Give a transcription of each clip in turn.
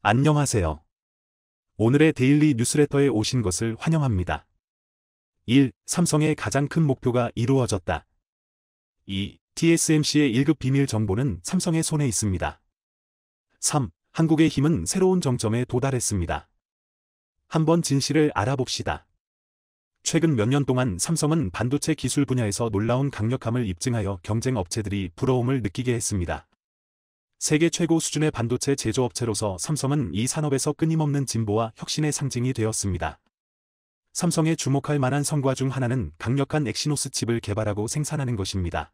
안녕하세요. 오늘의 데일리 뉴스레터에 오신 것을 환영합니다. 1. 삼성의 가장 큰 목표가 이루어졌다. 2. TSMC의 1급 비밀 정보는 삼성의 손에 있습니다. 3. 한국의 힘은 새로운 정점에 도달했습니다. 한번 진실을 알아봅시다. 최근 몇 년 동안 삼성은 반도체 기술 분야에서 놀라운 강력함을 입증하여 경쟁 업체들이 부러움을 느끼게 했습니다. 세계 최고 수준의 반도체 제조업체로서 삼성은 이 산업에서 끊임없는 진보와 혁신의 상징이 되었습니다. 삼성에 주목할 만한 성과 중 하나는 강력한 엑시노스 칩을 개발하고 생산하는 것입니다.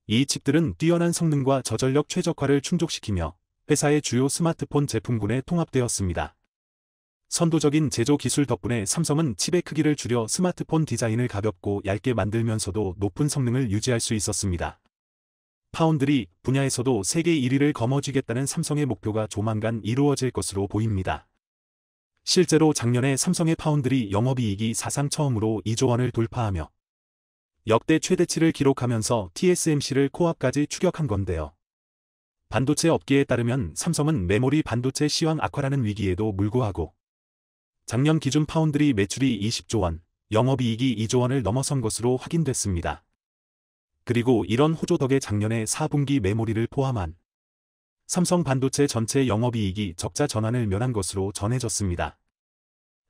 이 칩들은 뛰어난 성능과 저전력 최적화를 충족시키며 회사의 주요 스마트폰 제품군에 통합되었습니다. 선도적인 제조 기술 덕분에 삼성은 칩의 크기를 줄여 스마트폰 디자인을 가볍고 얇게 만들면서도 높은 성능을 유지할 수 있었습니다. 파운드리 분야에서도 세계 1위를 거머쥐겠다는 삼성의 목표가 조만간 이루어질 것으로 보입니다. 실제로 작년에 삼성의 파운드리 영업이익이 사상 처음으로 2조 원을 돌파하며 역대 최대치를 기록하면서 TSMC를 코앞까지 추격한 건데요. 반도체 업계에 따르면 삼성은 메모리 반도체 시황 악화라는 위기에도 불구하고 작년 기준 파운드리 매출이 20조 원, 영업이익이 2조 원을 넘어선 것으로 확인됐습니다. 그리고 이런 호조 덕에 작년에 4분기 메모리를 포함한 삼성 반도체 전체 영업이익이 적자 전환을 면한 것으로 전해졌습니다.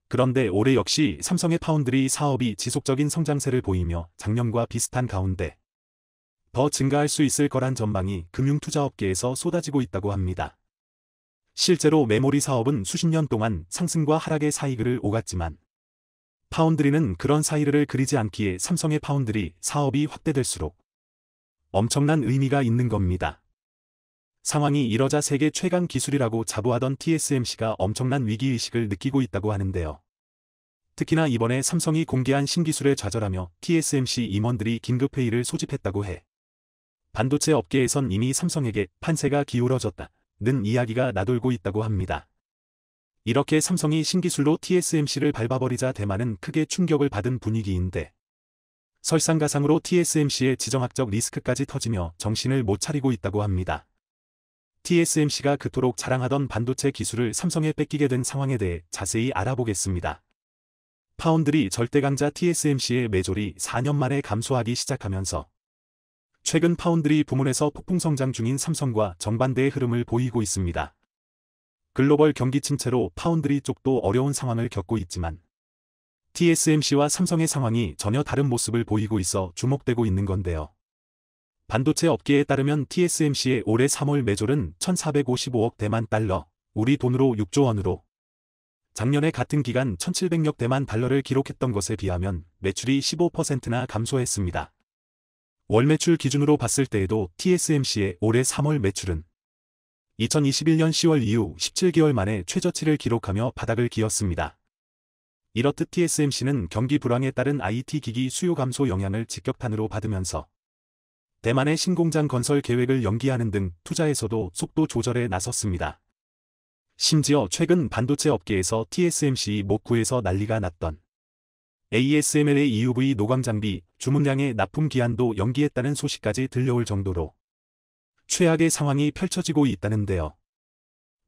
그런데 올해 역시 삼성의 파운드리 사업이 지속적인 성장세를 보이며 작년과 비슷한 가운데 더 증가할 수 있을 거란 전망이 금융투자업계에서 쏟아지고 있다고 합니다. 실제로 메모리 사업은 수십 년 동안 상승과 하락의 사이글을 오갔지만 파운드리는 그런 사이를 그리지 않기에 삼성의 파운드리 사업이 확대될수록 엄청난 의미가 있는 겁니다. 상황이 이러자 세계 최강 기술이라고 자부하던 TSMC가 엄청난 위기의식을 느끼고 있다고 하는데요. 특히나 이번에 삼성이 공개한 신기술에 좌절하며 TSMC 임원들이 긴급회의를 소집했다고 해 반도체 업계에선 이미 삼성에게 판세가 기울어졌다는 이야기가 나돌고 있다고 합니다. 이렇게 삼성이 신기술로 TSMC를 밟아버리자 대만은 크게 충격을 받은 분위기인데 설상가상으로 TSMC의 지정학적 리스크까지 터지며 정신을 못 차리고 있다고 합니다. TSMC가 그토록 자랑하던 반도체 기술을 삼성에 뺏기게 된 상황에 대해 자세히 알아보겠습니다. 파운드리 절대강자 TSMC의 매졸이 4년 만에 감소하기 시작하면서 최근 파운드리 부문에서 폭풍 성장 중인 삼성과 정반대의 흐름을 보이고 있습니다. 글로벌 경기 침체로 파운드리 쪽도 어려운 상황을 겪고 있지만 TSMC와 삼성의 상황이 전혀 다른 모습을 보이고 있어 주목되고 있는 건데요. 반도체 업계에 따르면 TSMC의 올해 3월 매졸은 1,455억 대만 달러, 우리 돈으로 6조 원으로 작년에 같은 기간 1,700억 대만 달러를 기록했던 것에 비하면 매출이 15%나 감소했습니다. 월 매출 기준으로 봤을 때에도 TSMC의 올해 3월 매출은 2021년 10월 이후 17개월 만에 최저치를 기록하며 바닥을 기었습니다. 이렇듯 TSMC는 경기 불황에 따른 IT 기기 수요 감소 영향을 직격탄으로 받으면서 대만의 신공장 건설 계획을 연기하는 등 투자에서도 속도 조절에 나섰습니다. 심지어 최근 반도체 업계에서 TSMC 목구에서 난리가 났던 ASML의 EUV 노광 장비 주문량의 납품 기한도 연기했다는 소식까지 들려올 정도로 최악의 상황이 펼쳐지고 있다는데요.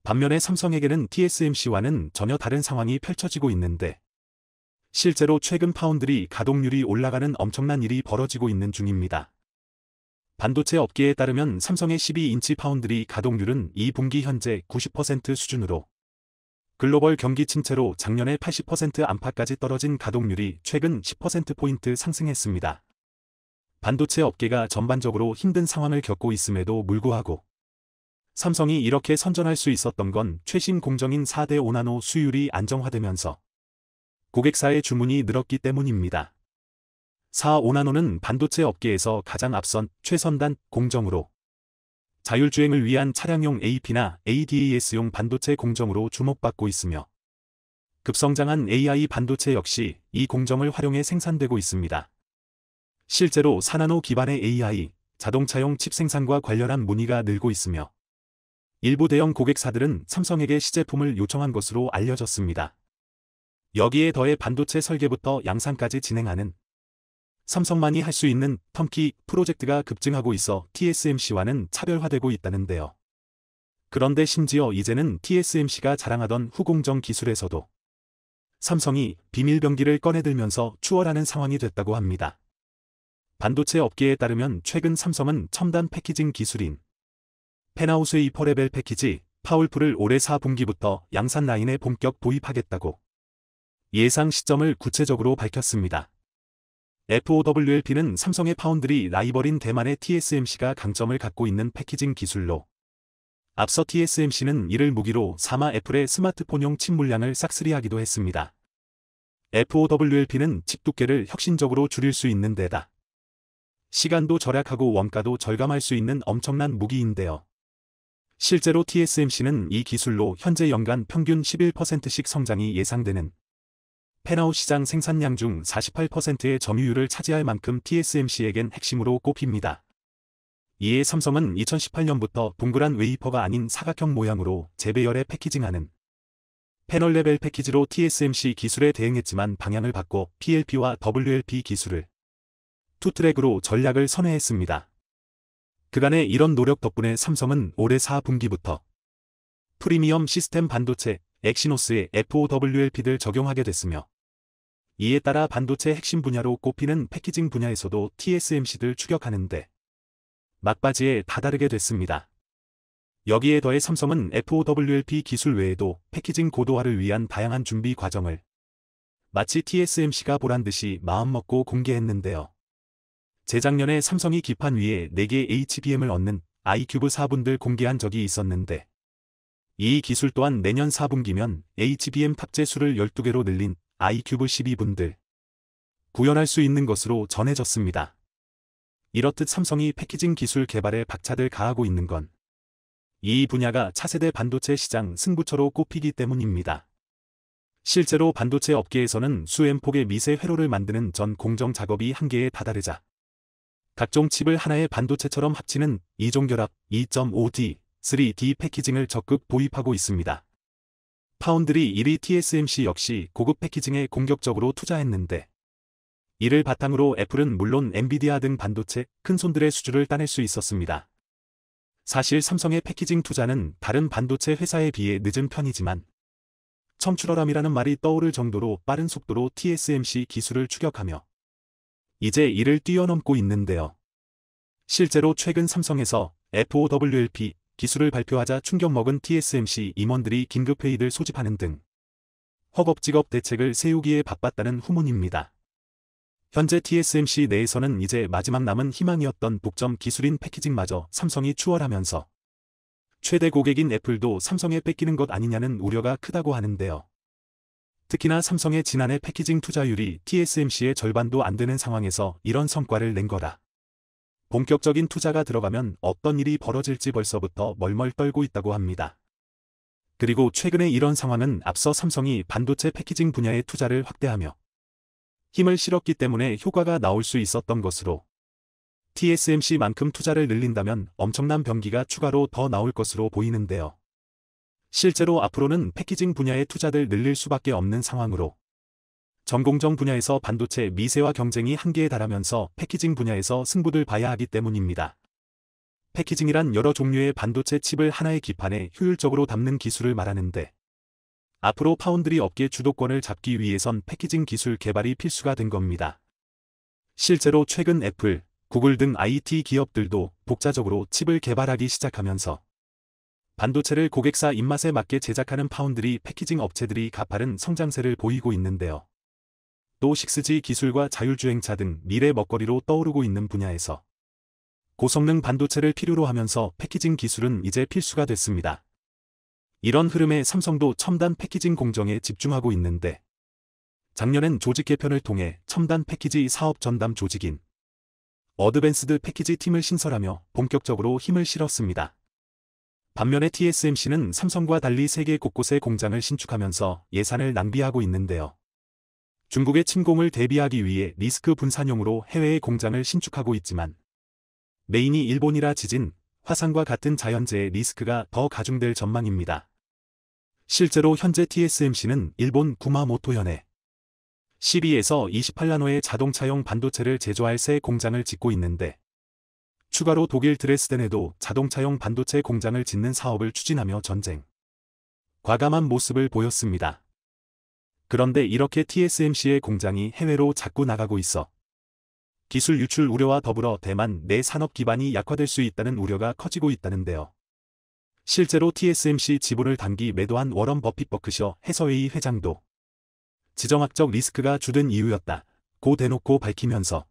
반면에 삼성에게는 TSMC와는 전혀 다른 상황이 펼쳐지고 있는데 실제로 최근 파운드리 가동률이 올라가는 엄청난 일이 벌어지고 있는 중입니다. 반도체 업계에 따르면 삼성의 12인치 파운드리 가동률은 2분기 현재 90% 수준으로 글로벌 경기 침체로 작년에 80% 안팎까지 떨어진 가동률이 최근 10%포인트 상승했습니다. 반도체 업계가 전반적으로 힘든 상황을 겪고 있음에도 불구하고 삼성이 이렇게 선전할 수 있었던 건 최신 공정인 4대 5나노 수율이 안정화되면서 고객사의 주문이 늘었기 때문입니다. 4, 5나노는 반도체 업계에서 가장 앞선 최선단 공정으로 자율주행을 위한 차량용 AP나 ADAS용 반도체 공정으로 주목받고 있으며 급성장한 AI 반도체 역시 이 공정을 활용해 생산되고 있습니다. 실제로 4나노 기반의 AI, 자동차용 칩 생산과 관련한 문의가 늘고 있으며 일부 대형 고객사들은 삼성에게 시제품을 요청한 것으로 알려졌습니다. 여기에 더해 반도체 설계부터 양산까지 진행하는 삼성만이 할 수 있는 턴키 프로젝트가 급증하고 있어 TSMC와는 차별화되고 있다는데요. 그런데 심지어 이제는 TSMC가 자랑하던 후공정 기술에서도 삼성이 비밀병기를 꺼내들면서 추월하는 상황이 됐다고 합니다. 반도체 업계에 따르면 최근 삼성은 첨단 패키징 기술인 펜하우스 웨이퍼레벨 패키지 파울프를 올해 4분기부터 양산 라인에 본격 도입하겠다고 예상 시점을 구체적으로 밝혔습니다. FOWLP는 삼성의 파운드리 라이벌인 대만의 TSMC가 강점을 갖고 있는 패키징 기술로 앞서 TSMC는 이를 무기로 사마 애플의 스마트폰용 칩 물량을 싹쓸이하기도 했습니다. FOWLP는 칩 두께를 혁신적으로 줄일 수 있는 데다 시간도 절약하고 원가도 절감할 수 있는 엄청난 무기인데요. 실제로 TSMC는 이 기술로 현재 연간 평균 11%씩 성장이 예상되는 펜아웃 시장 생산량 중 48%의 점유율을 차지할 만큼 TSMC에겐 핵심으로 꼽힙니다. 이에 삼성은 2018년부터 동그란 웨이퍼가 아닌 사각형 모양으로 재배열에 패키징하는 패널 레벨 패키지로 TSMC 기술에 대응했지만 방향을 바꿔 PLP와 WLP 기술을 투트랙으로 전략을 선회했습니다. 그간의 이런 노력 덕분에 삼성은 올해 4분기부터 프리미엄 시스템 반도체 엑시노스의 FOWLP를 적용하게 됐으며 이에 따라 반도체 핵심 분야로 꼽히는 패키징 분야에서도 TSMC를 추격하는데 막바지에 다다르게 됐습니다. 여기에 더해 삼성은 FOWLP 기술 외에도 패키징 고도화를 위한 다양한 준비 과정을 마치 TSMC가 보란듯이 마음먹고 공개했는데요. 재작년에 삼성이 기판 위에 4개 HBM을 얻는 아이큐브 4분들 공개한 적이 있었는데 이 기술 또한 내년 4분기면 HBM 탑재 수를 12개로 늘린 아이큐브 12분들 구현할 수 있는 것으로 전해졌습니다. 이렇듯 삼성이 패키징 기술 개발에 박차를 가하고 있는 건 이 분야가 차세대 반도체 시장 승부처로 꼽히기 때문입니다. 실제로 반도체 업계에서는 수엠폭의 미세 회로를 만드는 전 공정 작업이 한계에 다다르자 각종 칩을 하나의 반도체처럼 합치는 이종결합 2.5D, 3D 패키징을 적극 도입하고 있습니다. 파운드리 1위 TSMC 역시 고급 패키징에 공격적으로 투자했는데 이를 바탕으로 애플은 물론 엔비디아 등 반도체 큰손들의 수주를 따낼 수 있었습니다. 사실 삼성의 패키징 투자는 다른 반도체 회사에 비해 늦은 편이지만 청출어람이라는 말이 떠오를 정도로 빠른 속도로 TSMC 기술을 추격하며 이제 이를 뛰어넘고 있는데요. 실제로 최근 삼성에서 FOWLP 기술을 발표하자 충격먹은 TSMC 임원들이 긴급회의를 소집하는 등 허겁지겁 대책을 세우기에 바빴다는 후문입니다. 현재 TSMC 내에서는 이제 마지막 남은 희망이었던 독점 기술인 패키징마저 삼성이 추월하면서 최대 고객인 애플도 삼성에 뺏기는 것 아니냐는 우려가 크다고 하는데요. 특히나 삼성의 지난해 패키징 투자율이 TSMC의 절반도 안 되는 상황에서 이런 성과를 낸 거라 본격적인 투자가 들어가면 어떤 일이 벌어질지 벌써부터 멀멀 떨고 있다고 합니다. 그리고 최근의 이런 상황은 앞서 삼성이 반도체 패키징 분야의 투자를 확대하며 힘을 실었기 때문에 효과가 나올 수 있었던 것으로 TSMC만큼 투자를 늘린다면 엄청난 병기가 추가로 더 나올 것으로 보이는데요. 실제로 앞으로는 패키징 분야의 투자를 늘릴 수밖에 없는 상황으로 전공정 분야에서 반도체 미세화 경쟁이 한계에 달하면서 패키징 분야에서 승부를 봐야 하기 때문입니다. 패키징이란 여러 종류의 반도체 칩을 하나의 기판에 효율적으로 담는 기술을 말하는데 앞으로 파운드리 업계 주도권을 잡기 위해선 패키징 기술 개발이 필수가 된 겁니다. 실제로 최근 애플, 구글 등 IT 기업들도 독자적으로 칩을 개발하기 시작하면서 반도체를 고객사 입맛에 맞게 제작하는 파운드리 패키징 업체들이 가파른 성장세를 보이고 있는데요. 또 6G 기술과 자율주행차 등 미래 먹거리로 떠오르고 있는 분야에서 고성능 반도체를 필요로 하면서 패키징 기술은 이제 필수가 됐습니다. 이런 흐름에 삼성도 첨단 패키징 공정에 집중하고 있는데 작년엔 조직 개편을 통해 첨단 패키지 사업 전담 조직인 어드밴스드 패키지 팀을 신설하며 본격적으로 힘을 실었습니다. 반면에 TSMC는 삼성과 달리 세계 곳곳에 공장을 신축하면서 예산을 낭비하고 있는데요. 중국의 침공을 대비하기 위해 리스크 분산용으로 해외에 공장을 신축하고 있지만 메인이 일본이라 지진, 화산과 같은 자연재해 리스크가 더 가중될 전망입니다. 실제로 현재 TSMC는 일본 구마모토현에 12에서 28나노의 자동차용 반도체를 제조할 새 공장을 짓고 있는데 추가로 독일 드레스덴에도 자동차용 반도체 공장을 짓는 사업을 추진하며 전쟁 과감한 모습을 보였습니다. 그런데 이렇게 TSMC의 공장이 해외로 자꾸 나가고 있어 기술 유출 우려와 더불어 대만 내 산업 기반이 약화될 수 있다는 우려가 커지고 있다는데요. 실제로 TSMC 지분을 단기 매도한 워런 버핏 버크셔 해서웨이 회장도 지정학적 리스크가 주된 이유였다고 대놓고 밝히면서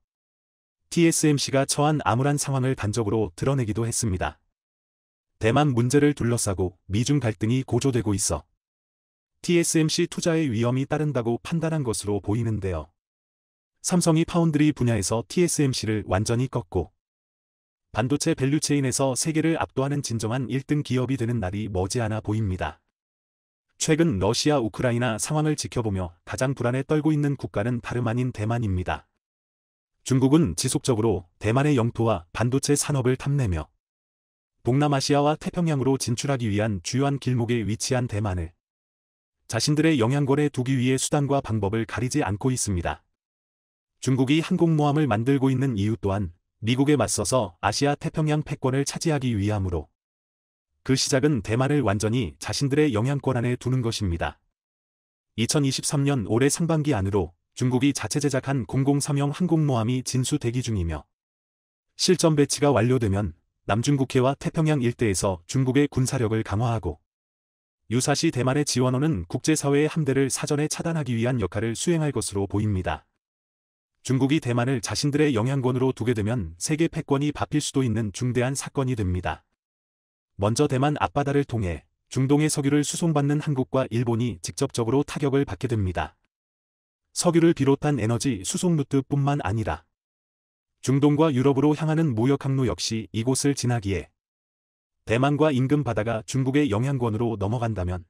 TSMC가 처한 암울한 상황을 단적으로 드러내기도 했습니다. 대만 문제를 둘러싸고 미중 갈등이 고조되고 있어 TSMC 투자의 위험이 따른다고 판단한 것으로 보이는데요. 삼성이 파운드리 분야에서 TSMC를 완전히 꺾고 반도체 밸류체인에서 세계를 압도하는 진정한 1등 기업이 되는 날이 머지않아 보입니다. 최근 러시아 우크라이나 상황을 지켜보며 가장 불안에 떨고 있는 국가는 다름 아닌 대만입니다. 중국은 지속적으로 대만의 영토와 반도체 산업을 탐내며 동남아시아와 태평양으로 진출하기 위한 주요한 길목에 위치한 대만을 자신들의 영향권에 두기 위해 수단과 방법을 가리지 않고 있습니다. 중국이 항공모함을 만들고 있는 이유 또한 미국에 맞서서 아시아 태평양 패권을 차지하기 위함으로 그 시작은 대만을 완전히 자신들의 영향권 안에 두는 것입니다. 2023년 올해 상반기 안으로 중국이 자체 제작한 003형 항공모함이 진수 대기 중이며 실전 배치가 완료되면 남중국해와 태평양 일대에서 중국의 군사력을 강화하고 유사시 대만의 지원원은 국제사회의 함대를 사전에 차단하기 위한 역할을 수행할 것으로 보입니다. 중국이 대만을 자신들의 영향권으로 두게 되면 세계 패권이 바뀔 수도 있는 중대한 사건이 됩니다. 먼저 대만 앞바다를 통해 중동의 석유를 수송받는 한국과 일본이 직접적으로 타격을 받게 됩니다. 석유를 비롯한 에너지 수송 루트뿐만 아니라 중동과 유럽으로 향하는 무역항로 역시 이곳을 지나기에 대만과 인근 바다가 중국의 영향권으로 넘어간다면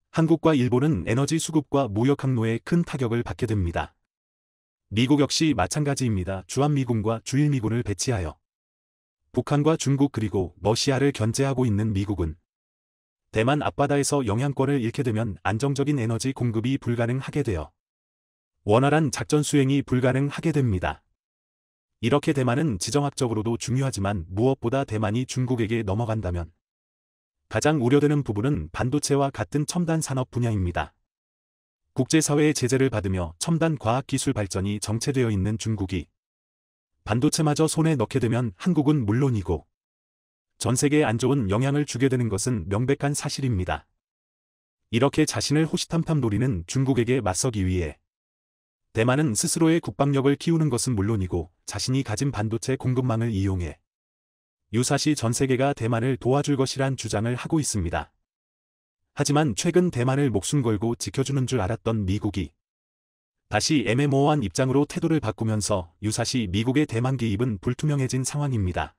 한국과 일본은 에너지 수급과 무역항로에 큰 타격을 받게 됩니다. 미국 역시 마찬가지입니다. 주한미군과 주일미군을 배치하여 북한과 중국 그리고 러시아를 견제하고 있는 미국은 대만 앞바다에서 영향권을 잃게 되면 안정적인 에너지 공급이 불가능하게 되어 원활한 작전 수행이 불가능하게 됩니다. 이렇게 대만은 지정학적으로도 중요하지만 무엇보다 대만이 중국에게 넘어간다면 가장 우려되는 부분은 반도체와 같은 첨단 산업 분야입니다. 국제사회의 제재를 받으며 첨단 과학기술 발전이 정체되어 있는 중국이 반도체마저 손에 넣게 되면 한국은 물론이고 전 세계에 안 좋은 영향을 주게 되는 것은 명백한 사실입니다. 이렇게 자신을 호시탐탐 노리는 중국에게 맞서기 위해 대만은 스스로의 국방력을 키우는 것은 물론이고 자신이 가진 반도체 공급망을 이용해 유사시 전 세계가 대만을 도와줄 것이란 주장을 하고 있습니다. 하지만 최근 대만을 목숨 걸고 지켜주는 줄 알았던 미국이 다시 애매모호한 입장으로 태도를 바꾸면서 유사시 미국의 대만 개입은 불투명해진 상황입니다.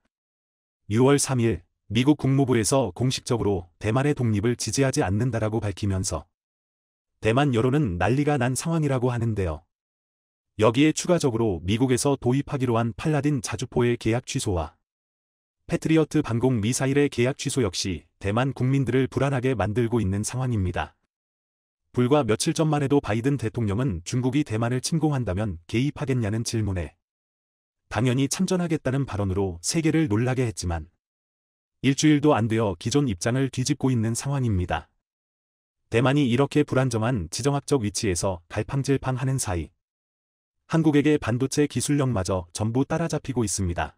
6월 3일 미국 국무부에서 공식적으로 대만의 독립을 지지하지 않는다라고 밝히면서 대만 여론은 난리가 난 상황이라고 하는데요. 여기에 추가적으로 미국에서 도입하기로 한 팔라딘 자주포의 계약 취소와 패트리어트 방공 미사일의 계약 취소 역시 대만 국민들을 불안하게 만들고 있는 상황입니다. 불과 며칠 전만 해도 바이든 대통령은 중국이 대만을 침공한다면 개입하겠냐는 질문에 당연히 참전하겠다는 발언으로 세계를 놀라게 했지만 일주일도 안 되어 기존 입장을 뒤집고 있는 상황입니다. 대만이 이렇게 불안정한 지정학적 위치에서 갈팡질팡하는 사이 한국에게 반도체 기술력마저 전부 따라잡히고 있습니다.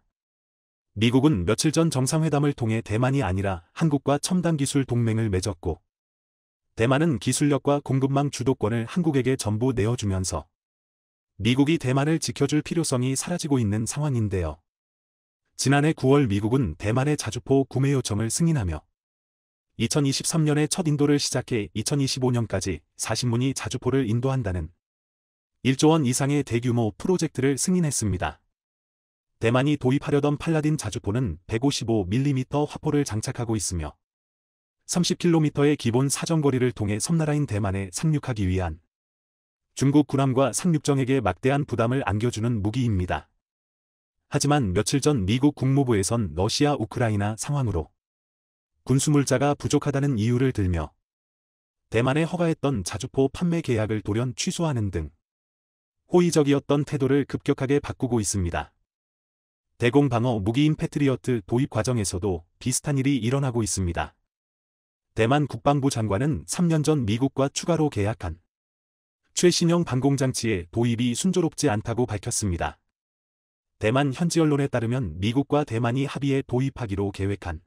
미국은 며칠 전 정상회담을 통해 대만이 아니라 한국과 첨단 기술 동맹을 맺었고 대만은 기술력과 공급망 주도권을 한국에게 전부 내어주면서 미국이 대만을 지켜줄 필요성이 사라지고 있는 상황인데요. 지난해 9월 미국은 대만의 자주포 구매 요청을 승인하며 2023년에 첫 인도를 시작해 2025년까지 40문의 자주포를 인도한다는 1조 원 이상의 대규모 프로젝트를 승인했습니다. 대만이 도입하려던 팔라딘 자주포는 155mm 화포를 장착하고 있으며 30km의 기본 사정거리를 통해 섬나라인 대만에 상륙하기 위한 중국 군함과 상륙정에게 막대한 부담을 안겨주는 무기입니다. 하지만 며칠 전 미국 국무부에선 러시아 우크라이나 상황으로 군수물자가 부족하다는 이유를 들며 대만에 허가했던 자주포 판매 계약을 돌연 취소하는 등 호의적이었던 태도를 급격하게 바꾸고 있습니다. 대공 방어 무기인 패트리어트 도입 과정에서도 비슷한 일이 일어나고 있습니다. 대만 국방부 장관은 3년 전 미국과 추가로 계약한 최신형 방공장치의 도입이 순조롭지 않다고 밝혔습니다. 대만 현지 언론에 따르면 미국과 대만이 합의해 도입하기로 계획한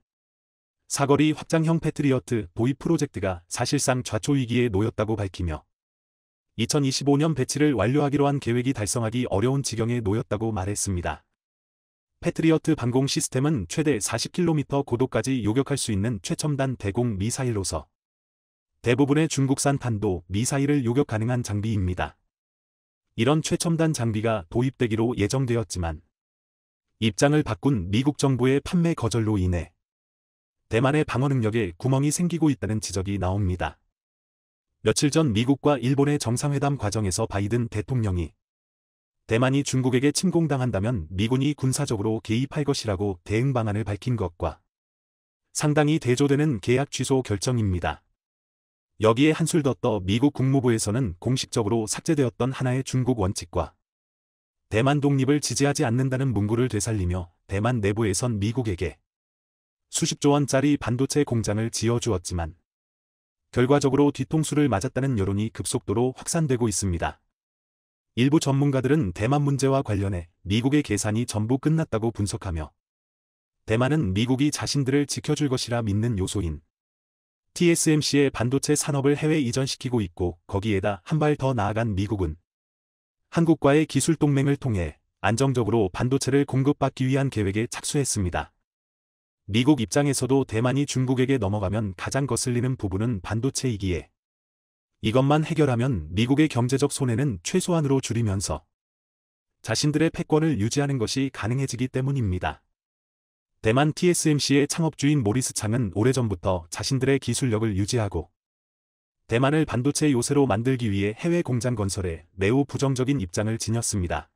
사거리 확장형 패트리어트 도입 프로젝트가 사실상 좌초위기에 놓였다고 밝히며 2025년 배치를 완료하기로 한 계획이 달성하기 어려운 지경에 놓였다고 말했습니다. 패트리어트 방공 시스템은 최대 40km 고도까지 요격할 수 있는 최첨단 대공 미사일로서 대부분의 중국산 탄도 미사일을 요격 가능한 장비입니다. 이런 최첨단 장비가 도입되기로 예정되었지만 입장을 바꾼 미국 정부의 판매 거절로 인해 대만의 방어 능력에 구멍이 생기고 있다는 지적이 나옵니다. 며칠 전 미국과 일본의 정상회담 과정에서 바이든 대통령이 대만이 중국에게 침공당한다면 미군이 군사적으로 개입할 것이라고 대응 방안을 밝힌 것과 상당히 대조되는 계약 취소 결정입니다. 여기에 한술 더 떠 미국 국무부에서는 공식적으로 삭제되었던 하나의 중국 원칙과 대만 독립을 지지하지 않는다는 문구를 되살리며 대만 내부에선 미국에게 수십조 원짜리 반도체 공장을 지어주었지만 결과적으로 뒤통수를 맞았다는 여론이 급속도로 확산되고 있습니다. 일부 전문가들은 대만 문제와 관련해 미국의 계산이 전부 끝났다고 분석하며 대만은 미국이 자신들을 지켜줄 것이라 믿는 요소인 TSMC의 반도체 산업을 해외 이전시키고 있고 거기에다 한 발 더 나아간 미국은 한국과의 기술 동맹을 통해 안정적으로 반도체를 공급받기 위한 계획에 착수했습니다. 미국 입장에서도 대만이 중국에게 넘어가면 가장 거슬리는 부분은 반도체이기에 이것만 해결하면 미국의 경제적 손해는 최소한으로 줄이면서 자신들의 패권을 유지하는 것이 가능해지기 때문입니다. 대만 TSMC의 창업주인 모리스 창은 오래전부터 자신들의 기술력을 유지하고 대만을 반도체 요새로 만들기 위해 해외 공장 건설에 매우 부정적인 입장을 지녔습니다.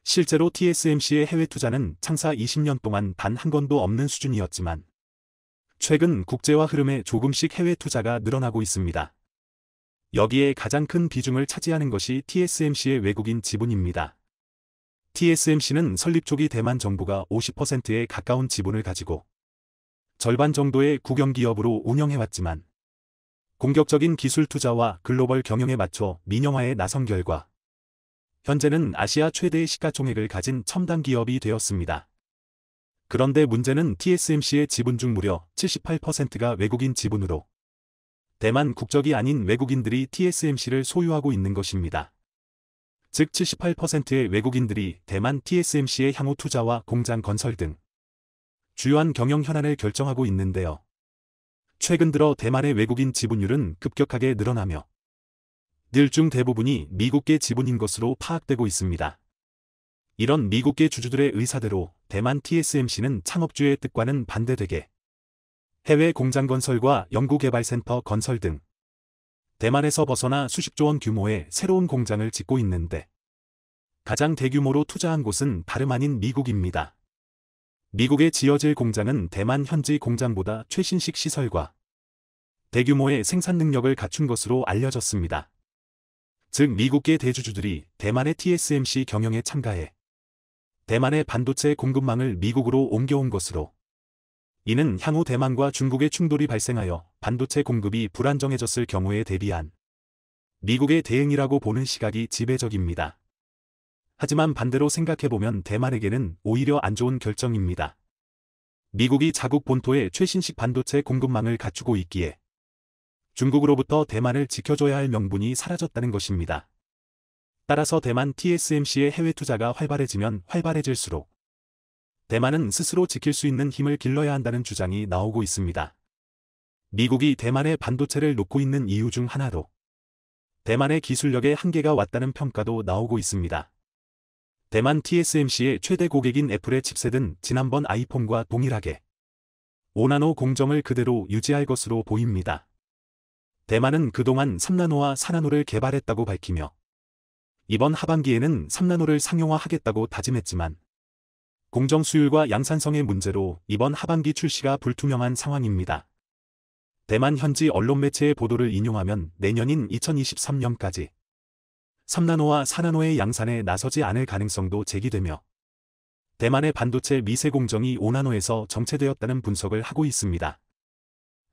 실제로 TSMC의 해외 투자는 창사 20년 동안 단 한 건도 없는 수준이었지만 최근 국제화 흐름에 조금씩 해외 투자가 늘어나고 있습니다. 여기에 가장 큰 비중을 차지하는 것이 TSMC의 외국인 지분입니다. TSMC는 설립 초기 대만 정부가 50%에 가까운 지분을 가지고 절반 정도의 국영기업으로 운영해왔지만 공격적인 기술 투자와 글로벌 경영에 맞춰 민영화에 나선 결과 현재는 아시아 최대의 시가총액을 가진 첨단 기업이 되었습니다. 그런데 문제는 TSMC의 지분 중 무려 78%가 외국인 지분으로 대만 국적이 아닌 외국인들이 TSMC를 소유하고 있는 것입니다. 즉 78%의 외국인들이 대만 TSMC의 향후 투자와 공장 건설 등 주요한 경영 현안을 결정하고 있는데요. 최근 들어 대만의 외국인 지분율은 급격하게 늘어나며 늘 중 대부분이 미국계 지분인 것으로 파악되고 있습니다. 이런 미국계 주주들의 의사대로 대만 TSMC는 창업주의 뜻과는 반대되게 해외 공장 건설과 연구개발센터 건설 등 대만에서 벗어나 수십조 원 규모의 새로운 공장을 짓고 있는데 가장 대규모로 투자한 곳은 다름 아닌 미국입니다. 미국에 지어질 공장은 대만 현지 공장보다 최신식 시설과 대규모의 생산 능력을 갖춘 것으로 알려졌습니다. 즉 미국계 대주주들이 대만의 TSMC 경영에 참가해 대만의 반도체 공급망을 미국으로 옮겨온 것으로 이는 향후 대만과 중국의 충돌이 발생하여 반도체 공급이 불안정해졌을 경우에 대비한 미국의 대응이라고 보는 시각이 지배적입니다. 하지만 반대로 생각해보면 대만에게는 오히려 안 좋은 결정입니다. 미국이 자국 본토에 최신식 반도체 공급망을 갖추고 있기에 중국으로부터 대만을 지켜줘야 할 명분이 사라졌다는 것입니다. 따라서 대만 TSMC의 해외 투자가 활발해지면 활발해질수록 대만은 스스로 지킬 수 있는 힘을 길러야 한다는 주장이 나오고 있습니다. 미국이 대만의 반도체를 놓고 있는 이유 중 하나로 대만의 기술력에 한계가 왔다는 평가도 나오고 있습니다. 대만 TSMC의 최대 고객인 애플의 칩셋은 지난번 아이폰과 동일하게 5나노 공정을 그대로 유지할 것으로 보입니다. 대만은 그동안 3나노와 4나노를 개발했다고 밝히며 이번 하반기에는 3나노를 상용화하겠다고 다짐했지만 공정 수율과 양산성의 문제로 이번 하반기 출시가 불투명한 상황입니다. 대만 현지 언론 매체의 보도를 인용하면 내년인 2023년까지 3나노와 4나노의 양산에 나서지 않을 가능성도 제기되며 대만의 반도체 미세 공정이 5나노에서 정체되었다는 분석을 하고 있습니다.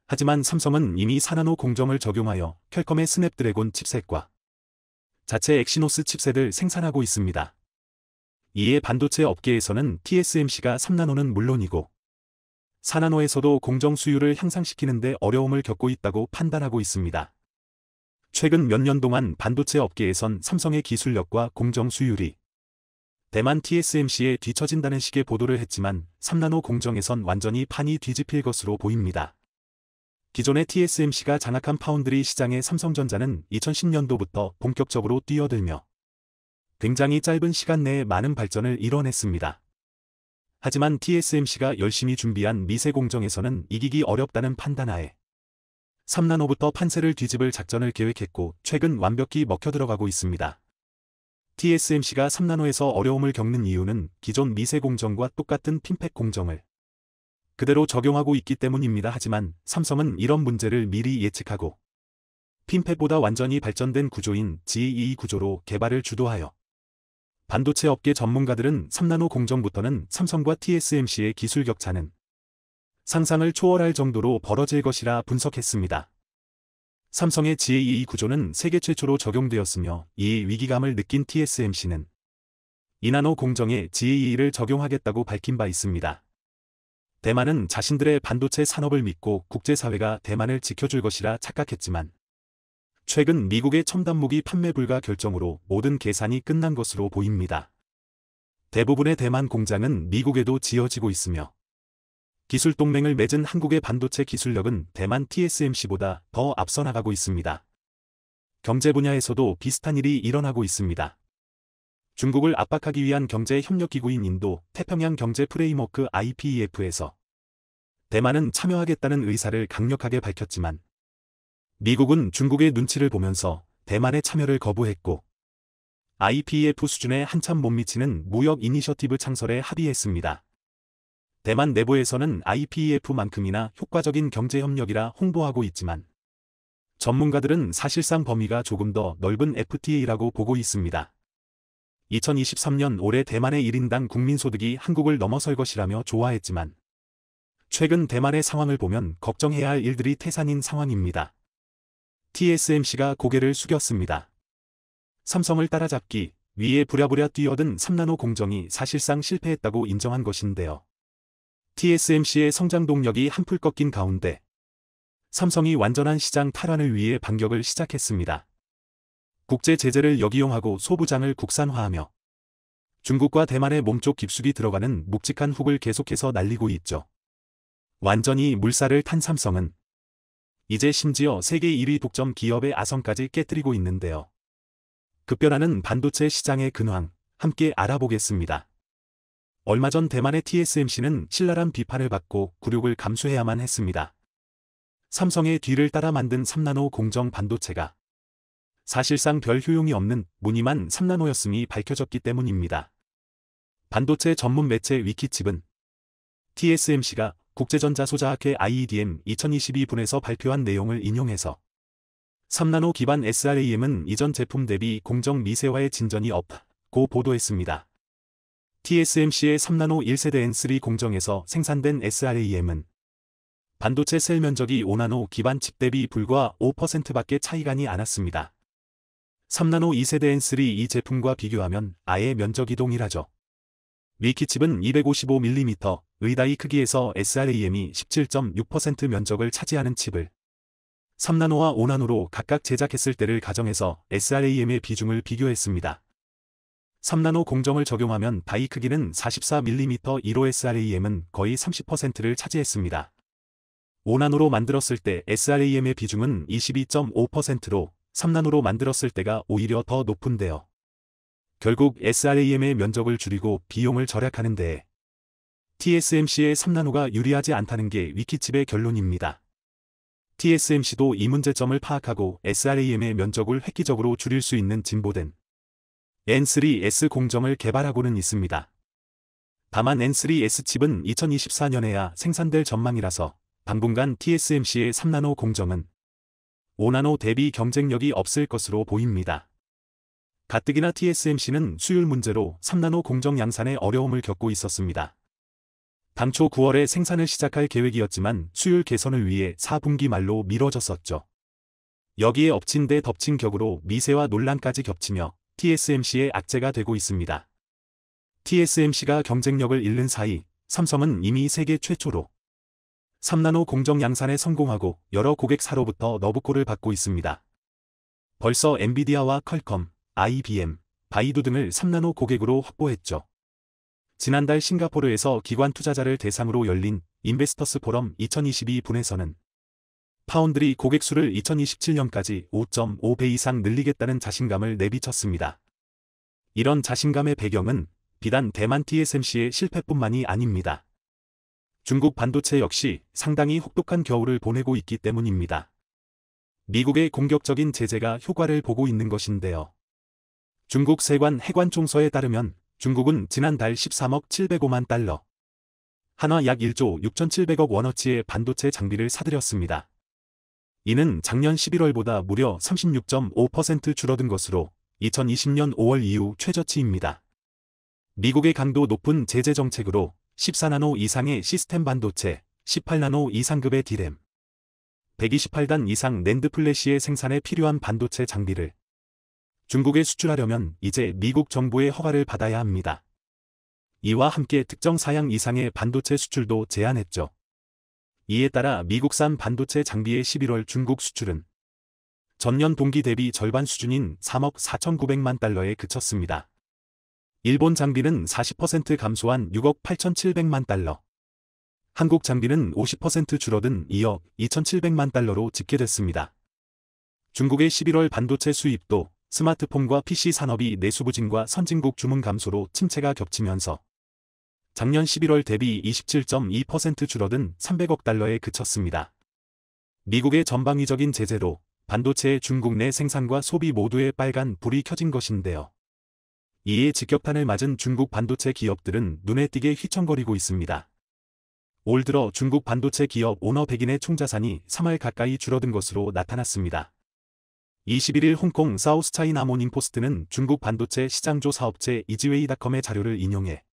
하지만 삼성은 이미 4나노 공정을 적용하여 퀄컴의 스냅드래곤 칩셋과 자체 엑시노스 칩셋을 생산하고 있습니다. 이에 반도체 업계에서는 TSMC가 3나노는 물론이고 4나노에서도 공정 수율을 향상시키는 데 어려움을 겪고 있다고 판단하고 있습니다. 최근 몇 년 동안 반도체 업계에선 삼성의 기술력과 공정 수율이 대만 TSMC에 뒤처진다는 식의 보도를 했지만 3나노 공정에선 완전히 판이 뒤집힐 것으로 보입니다. 기존의 TSMC가 장악한 파운드리 시장의 삼성전자는 2010년도부터 본격적으로 뛰어들며 굉장히 짧은 시간 내에 많은 발전을 이뤄냈습니다. 하지만 TSMC가 열심히 준비한 미세 공정에서는 이기기 어렵다는 판단하에 3나노부터 판세를 뒤집을 작전을 계획했고 최근 완벽히 먹혀들어가고 있습니다. TSMC가 3나노에서 어려움을 겪는 이유는 기존 미세 공정과 똑같은 핀팩 공정을 그대로 적용하고 있기 때문입니다. 하지만 삼성은 이런 문제를 미리 예측하고 핀팩보다 완전히 발전된 구조인 GAA 구조로 개발을 주도하여 반도체 업계 전문가들은 3나노 공정부터는 삼성과 TSMC의 기술 격차는 상상을 초월할 정도로 벌어질 것이라 분석했습니다. 삼성의 GAA 구조는 세계 최초로 적용되었으며 이에 위기감을 느낀 TSMC는 2나노 공정에 GAA를 적용하겠다고 밝힌 바 있습니다. 대만은 자신들의 반도체 산업을 믿고 국제사회가 대만을 지켜줄 것이라 착각했지만 최근 미국의 첨단무기 판매 불가 결정으로 모든 계산이 끝난 것으로 보입니다. 대부분의 대만 공장은 미국에도 지어지고 있으며 기술 동맹을 맺은 한국의 반도체 기술력은 대만 TSMC보다 더 앞서 나가고 있습니다. 경제 분야에서도 비슷한 일이 일어나고 있습니다. 중국을 압박하기 위한 경제 협력기구인 인도 태평양 경제 프레임워크 IPEF에서 대만은 참여하겠다는 의사를 강력하게 밝혔지만 미국은 중국의 눈치를 보면서 대만의 참여를 거부했고 IPEF 수준에 한참 못 미치는 무역 이니셔티브 창설에 합의했습니다. 대만 내부에서는 IPEF만큼이나 효과적인 경제협력이라 홍보하고 있지만 전문가들은 사실상 범위가 조금 더 넓은 FTA라고 보고 있습니다. 2023년 올해 대만의 1인당 국민소득이 한국을 넘어설 것이라며 좋아했지만 최근 대만의 상황을 보면 걱정해야 할 일들이 태산인 상황입니다. TSMC가 고개를 숙였습니다. 삼성을 따라잡기 위해 부랴부랴 뛰어든 3나노 공정이 사실상 실패했다고 인정한 것인데요. TSMC의 성장 동력이 한풀 꺾인 가운데 삼성이 완전한 시장 탈환을 위해 반격을 시작했습니다. 국제 제재를 역이용하고 소부장을 국산화하며 중국과 대만의 몸쪽 깊숙이 들어가는 묵직한 훅을 계속해서 날리고 있죠. 완전히 물살을 탄 삼성은 이제 심지어 세계 1위 독점 기업의 아성까지 깨뜨리고 있는데요. 급변하는 반도체 시장의 근황 함께 알아보겠습니다. 얼마 전 대만의 TSMC는 신랄한 비판을 받고 굴욕을 감수해야만 했습니다. 삼성의 뒤를 따라 만든 3나노 공정 반도체가 사실상 별 효용이 없는 무늬만 3나노였음이 밝혀졌기 때문입니다. 반도체 전문 매체 위키칩은 TSMC가 국제전자소자학회 IEDM 2022분에서 발표한 내용을 인용해서 3나노 기반 SRAM은 이전 제품 대비 공정 미세화의 진전이 없고 보도했습니다. TSMC의 3나노 1세대 N3 공정에서 생산된 SRAM은 반도체 셀 면적이 5나노 기반 칩 대비 불과 5%밖에 차이가니 않았습니다. 3나노 2세대 N3 이 제품과 비교하면 아예 면적이 동일하죠. 위키칩은 255mm의 다이 크기에서 SRAM이 17.6% 면적을 차지하는 칩을 3나노와 5나노로 각각 제작했을 때를 가정해서 SRAM의 비중을 비교했습니다. 3나노 공정을 적용하면 다이 크기는 44mm 1호 SRAM은 거의 30%를 차지했습니다. 5나노로 만들었을 때 SRAM의 비중은 22.5%로 3나노로 만들었을 때가 오히려 더 높은데요. 결국 SRAM의 면적을 줄이고 비용을 절약하는 데에 TSMC의 3나노가 유리하지 않다는 게 위키칩의 결론입니다. TSMC도 이 문제점을 파악하고 SRAM의 면적을 획기적으로 줄일 수 있는 진보된 N3S 공정을 개발하고는 있습니다. 다만 N3S 칩은 2024년에야 생산될 전망이라서 당분간 TSMC의 3나노 공정은 5나노 대비 경쟁력이 없을 것으로 보입니다. 가뜩이나 TSMC는 수율 문제로 3나노 공정 양산에 어려움을 겪고 있었습니다. 당초 9월에 생산을 시작할 계획이었지만 수율 개선을 위해 4분기 말로 미뤄졌었죠. 여기에 엎친 데 덮친 격으로 미세와 논란까지 겹치며 TSMC의 악재가 되고 있습니다. TSMC가 경쟁력을 잃는 사이 삼성은 이미 세계 최초로 3나노 공정 양산에 성공하고 여러 고객사로부터 러브콜을 받고 있습니다. 벌써 엔비디아와 퀄컴, IBM, 바이두 등을 3나노 고객으로 확보했죠. 지난달 싱가포르에서 기관 투자자를 대상으로 열린 인베스터스 포럼 2022분에서는 파운드리 고객 수를 2027년까지 5.5배 이상 늘리겠다는 자신감을 내비쳤습니다. 이런 자신감의 배경은 비단 대만 TSMC의 실패뿐만이 아닙니다. 중국 반도체 역시 상당히 혹독한 겨울을 보내고 있기 때문입니다. 미국의 공격적인 제재가 효과를 보고 있는 것인데요. 중국 세관 해관총서에 따르면 중국은 지난달 13억 705만 달러, 한화 약 1조 6,700억 원어치의 반도체 장비를 사들였습니다. 이는 작년 11월보다 무려 36.5% 줄어든 것으로 2020년 5월 이후 최저치입니다. 미국의 강도 높은 제재 정책으로 14나노 이상의 시스템 반도체, 18나노 이상급의 D램, 128단 이상 낸드 플래시의 생산에 필요한 반도체 장비를 중국에 수출하려면 이제 미국 정부의 허가를 받아야 합니다. 이와 함께 특정 사양 이상의 반도체 수출도 제한했죠. 이에 따라 미국산 반도체 장비의 11월 중국 수출은 전년 동기 대비 절반 수준인 3억 4,900만 달러에 그쳤습니다. 일본 장비는 40% 감소한 6억 8,700만 달러, 한국 장비는 50% 줄어든 2억 2,700만 달러로 집계됐습니다. 중국의 11월 반도체 수입도 스마트폰과 PC 산업이 내수 부진과 선진국 주문 감소로 침체가 겹치면서 작년 11월 대비 27.2% 줄어든 300억 달러에 그쳤습니다. 미국의 전방위적인 제재로 반도체의 중국 내 생산과 소비 모두에 빨간 불이 켜진 것인데요. 이에 직격탄을 맞은 중국 반도체 기업들은 눈에 띄게 휘청거리고 있습니다. 올 들어 중국 반도체 기업 오너 백인의 총자산이 3할 가까이 줄어든 것으로 나타났습니다. 21일 홍콩 사우스차이나 모닝포스트는 중국 반도체 시장조 사업체 이지웨이닷컴의 자료를 인용해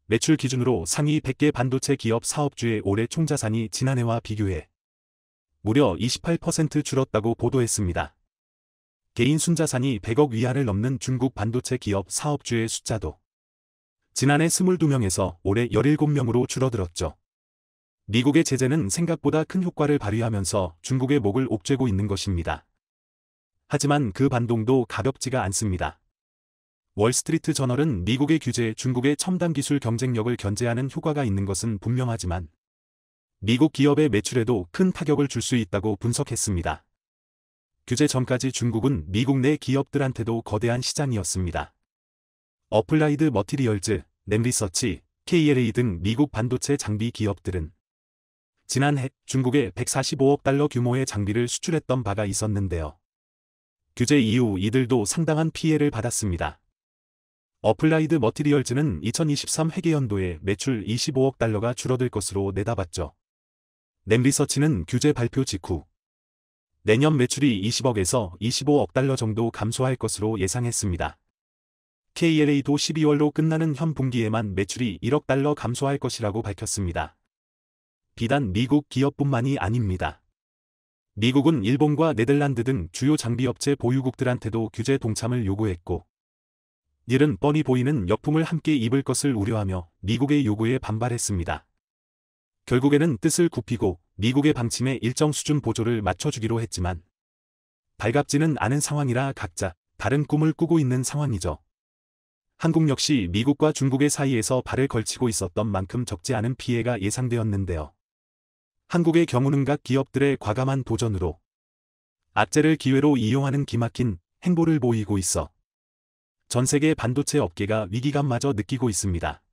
매출 기준으로 상위 100개 반도체 기업 사업주의 올해 총자산이 지난해와 비교해 무려 28% 줄었다고 보도했습니다. 개인 순자산이 100억 위안을 넘는 중국 반도체 기업 사업주의 숫자도 지난해 22명에서 올해 17명으로 줄어들었죠. 미국의 제재는 생각보다 큰 효과를 발휘하면서 중국의 목을 옥죄고 있는 것입니다. 하지만 그 반동도 가볍지가 않습니다. 월스트리트 저널은 미국의 규제에 중국의 첨단 기술 경쟁력을 견제하는 효과가 있는 것은 분명하지만 미국 기업의 매출에도 큰 타격을 줄 수 있다고 분석했습니다. 규제 전까지 중국은 미국 내 기업들한테도 거대한 시장이었습니다. 어플라이드 머티리얼즈, 램리서치, KLA 등 미국 반도체 장비 기업들은 지난해 중국에 145억 달러 규모의 장비를 수출했던 바가 있었는데요. 규제 이후 이들도 상당한 피해를 받았습니다. 어플라이드 머티리얼즈는 2023 회계연도에 매출 25억 달러가 줄어들 것으로 내다봤죠. 램리서치는 규제 발표 직후 내년 매출이 20억에서 25억 달러 정도 감소할 것으로 예상했습니다. KLA도 12월로 끝나는 현 분기에만 매출이 1억 달러 감소할 것이라고 밝혔습니다. 비단 미국 기업뿐만이 아닙니다. 미국은 일본과 네덜란드 등 주요 장비업체 보유국들한테도 규제 동참을 요구했고 이는 뻔히 보이는 역풍을 함께 입을 것을 우려하며 미국의 요구에 반발했습니다. 결국에는 뜻을 굽히고 미국의 방침에 일정 수준 보조를 맞춰주기로 했지만 발갑지는 않은 상황이라 각자 다른 꿈을 꾸고 있는 상황이죠. 한국 역시 미국과 중국의 사이에서 발을 걸치고 있었던 만큼 적지 않은 피해가 예상되었는데요. 한국의 경우는 각 기업들의 과감한 도전으로 악재를 기회로 이용하는 기막힌 행보를 보이고 있어 전 세계 반도체 업계가 위기감마저 느끼고 있습니다.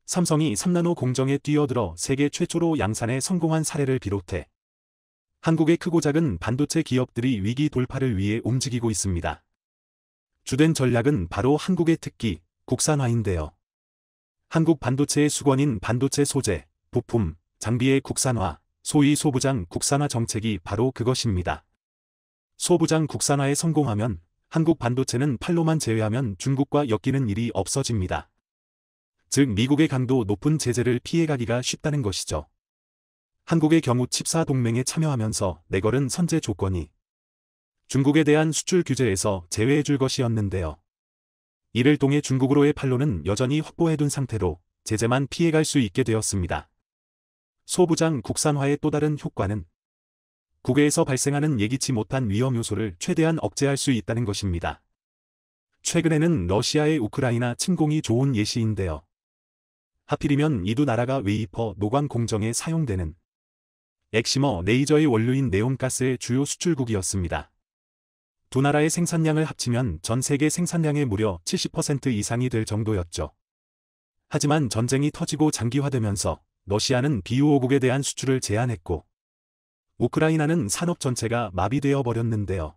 삼성이 3나노 공정에 뛰어들어 세계 최초로 양산에 성공한 사례를 비롯해 한국의 크고 작은 반도체 기업들이 위기 돌파를 위해 움직이고 있습니다. 주된 전략은 바로 한국의 특기, 국산화인데요. 한국 반도체의 수건인 반도체 소재, 부품, 장비의 국산화, 소위 소부장 국산화 정책이 바로 그것입니다. 소부장 국산화에 성공하면 한국 반도체는 판로만 제외하면 중국과 엮이는 일이 없어집니다. 즉 미국의 강도 높은 제재를 피해가기가 쉽다는 것이죠. 한국의 경우 칩사 동맹에 참여하면서 내걸은 선제 조건이 중국에 대한 수출 규제에서 제외해줄 것이었는데요. 이를 통해 중국으로의 판로는 여전히 확보해둔 상태로 제재만 피해갈 수 있게 되었습니다. 소 부장 국산화의 또 다른 효과는 국외에서 발생하는 예기치 못한 위험 요소를 최대한 억제할 수 있다는 것입니다. 최근에는 러시아의 우크라이나 침공이 좋은 예시인데요. 하필이면 이 두 나라가 웨이퍼 노광 공정에 사용되는 엑시머 레이저의 원료인 네온가스의 주요 수출국이었습니다. 두 나라의 생산량을 합치면 전 세계 생산량의 무려 70% 이상이 될 정도였죠. 하지만 전쟁이 터지고 장기화되면서 러시아는 비우호국에 대한 수출을 제한했고 우크라이나는 산업 전체가 마비되어 버렸는데요.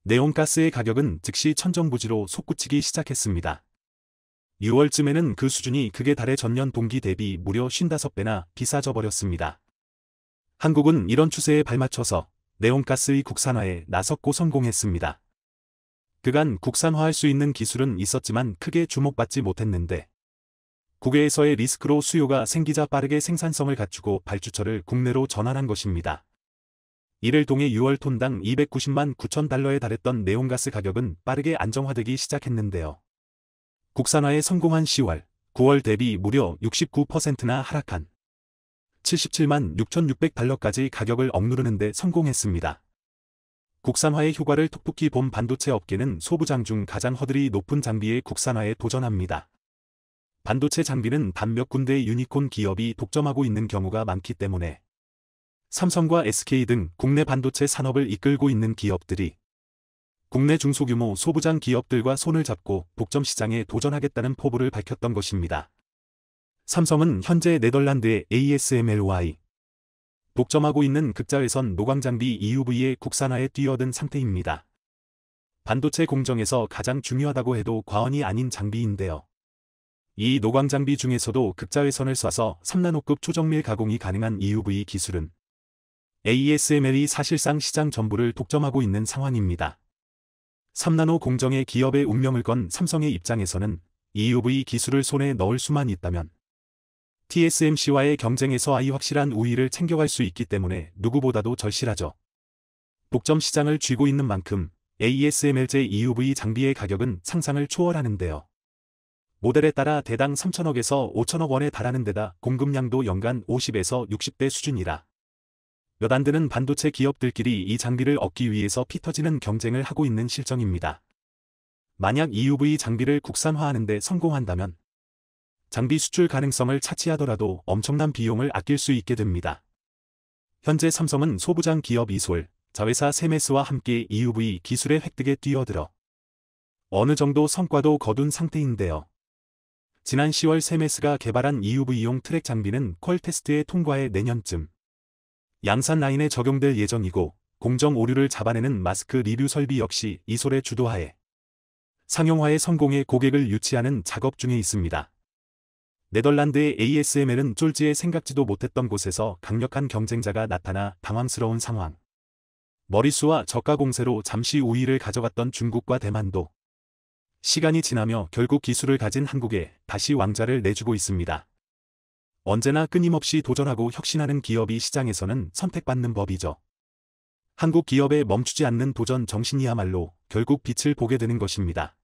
네온가스의 가격은 즉시 천정부지로 솟구치기 시작했습니다. 6월쯤에는 그 수준이 극에 달해 전년 동기 대비 무려 55배나 비싸져 버렸습니다. 한국은 이런 추세에 발맞춰서 네온가스의 국산화에 나섰고 성공했습니다. 그간 국산화할 수 있는 기술은 있었지만 크게 주목받지 못했는데 국외에서의 리스크로 수요가 생기자 빠르게 생산성을 갖추고 발주처를 국내로 전환한 것입니다. 이를 통해 6월 톤당 290만 9천 달러에 달했던 네온가스 가격은 빠르게 안정화되기 시작했는데요. 국산화에 성공한 10월, 9월 대비 무려 69%나 하락한 77만 6,600달러까지 가격을 억누르는 데 성공했습니다. 국산화의 효과를 톡톡히 본 반도체 업계는 소부장 중 가장 허들이 높은 장비의 국산화에 도전합니다. 반도체 장비는 단 몇 군데의 유니콘 기업이 독점하고 있는 경우가 많기 때문에 삼성과 SK 등 국내 반도체 산업을 이끌고 있는 기업들이 국내 중소규모 소부장 기업들과 손을 잡고 독점 시장에 도전하겠다는 포부를 밝혔던 것입니다. 삼성은 현재 네덜란드의 ASMLY 독점하고 있는 극자외선 노광장비 EUV의 국산화에 뛰어든 상태입니다. 반도체 공정에서 가장 중요하다고 해도 과언이 아닌 장비인데요. 이 노광장비 중에서도 극자외선을 쏴서 3나노급 초정밀 가공이 가능한 EUV 기술은 ASML이 사실상 시장 전부를 독점하고 있는 상황입니다. 3나노 공정의 기업의 운명을 건 삼성의 입장에서는 EUV 기술을 손에 넣을 수만 있다면 TSMC와의 경쟁에서 아이 확실한 우위를 챙겨갈 수 있기 때문에 누구보다도 절실하죠. 독점 시장을 쥐고 있는 만큼 ASML제 EUV 장비의 가격은 상상을 초월하는데요. 모델에 따라 대당 3천억에서 5천억 원에 달하는 데다 공급량도 연간 50에서 60대 수준이라 몇 안 되는 반도체 기업들끼리 이 장비를 얻기 위해서 피터지는 경쟁을 하고 있는 실정입니다. 만약 EUV 장비를 국산화하는 데 성공한다면 장비 수출 가능성을 차치하더라도 엄청난 비용을 아낄 수 있게 됩니다. 현재 삼성은 소부장 기업 이솔, 자회사 세메스와 함께 EUV 기술의 획득에 뛰어들어 어느 정도 성과도 거둔 상태인데요. 지난 10월 세메스가 개발한 EUV용 트랙 장비는 퀄 테스트의 통과에 내년쯤 양산 라인에 적용될 예정이고 공정 오류를 잡아내는 마스크 리뷰 설비 역시 이솔의 주도하에 상용화의 성공에 고객을 유치하는 작업 중에 있습니다. 네덜란드의 ASML은 쫄지에 생각지도 못했던 곳에서 강력한 경쟁자가 나타나 당황스러운 상황. 머릿수와 저가 공세로 잠시 우위를 가져갔던 중국과 대만도 시간이 지나며 결국 기술을 가진 한국에 다시 왕자를 내주고 있습니다. 언제나 끊임없이 도전하고 혁신하는 기업이 시장에서는 선택받는 법이죠. 한국 기업의 멈추지 않는 도전 정신이야말로 결국 빛을 보게 되는 것입니다.